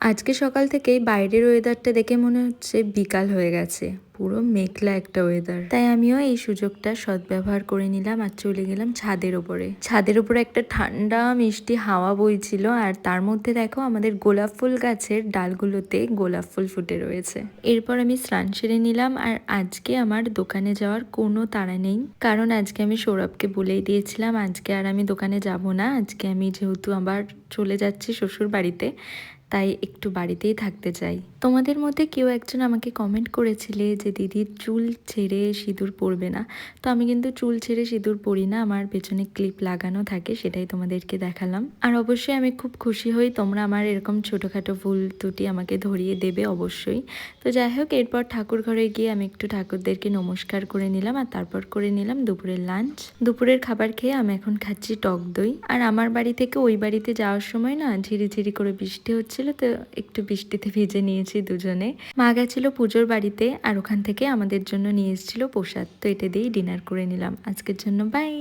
আজকে সকাল থেকেই বাইরের ওয়েদারটা দেখে মনে হচ্ছে বিকাল হয়ে গেছে, পুরো মেঘলা একটা ওয়েদার। তাই আমিও এই সুযোগটা সদ্ব্যবহার করে নিলাম আর চলে গেলাম ছাদের উপরে। ছাদের উপরে একটা ঠান্ডা মিষ্টি হাওয়া বইছিল, আর তার মধ্যে দেখো আমাদের গোলাপ ফুল গাছের ডালগুলোতে গোলাপ ফুল ফুটে রয়েছে। এরপর আমি স্নান সেরে নিলাম, আর আজকে আমার দোকানে যাওয়ার কোনো তাড়া নেই, কারণ আজকে আমি সৌরভকে বলেই দিয়েছিলাম আজকে আর আমি দোকানে যাব না। আজকে আমি যেহেতু আবার চলে যাচ্ছি শ্বশুর বাড়িতে, তাই একটু বাড়িতেই থাকতে চাই। তোমাদের মধ্যে কেউ একজন আমাকে কমেন্ট করেছিলে যে দিদি চুল ছেড়ে সিঁদুর পরবে না, তো আমি কিন্তু চুল ছেড়ে সিঁদুর পরি না, আমার পেছনে ক্লিপ লাগানো থাকে, সেটাই তোমাদেরকে দেখালাম। আর অবশ্যই আমি খুব খুশি হই তোমরা আমার এরকম ছোটোখাটো ভুল ত্রুটি আমাকে ধরিয়ে দেবে অবশ্যই। তো যাই হোক, এরপর ঠাকুর ঘরে গিয়ে আমি একটু ঠাকুরদেরকে নমস্কার করে নিলাম, আর তারপর করে নিলাম দুপুরের লাঞ্চ। দুপুরের খাবার খেয়ে আমি এখন খাচ্ছি টক দই। আর আমার বাড়ি থেকে ওই বাড়িতে যাওয়ার সময় না ঝিরিঝিরি করে বৃষ্টি হচ্ছিল, তো একটু বৃষ্টিতে ভিজে নিয়েছি দুজনে। মা গেছিল পুজোর বাড়িতে, আর ওখান থেকে আমাদের জন্য নিয়ে এসেছিল প্রসাদ, তো এটা দিয়েই ডিনার করে নিলাম আজকের জন্য। বাই।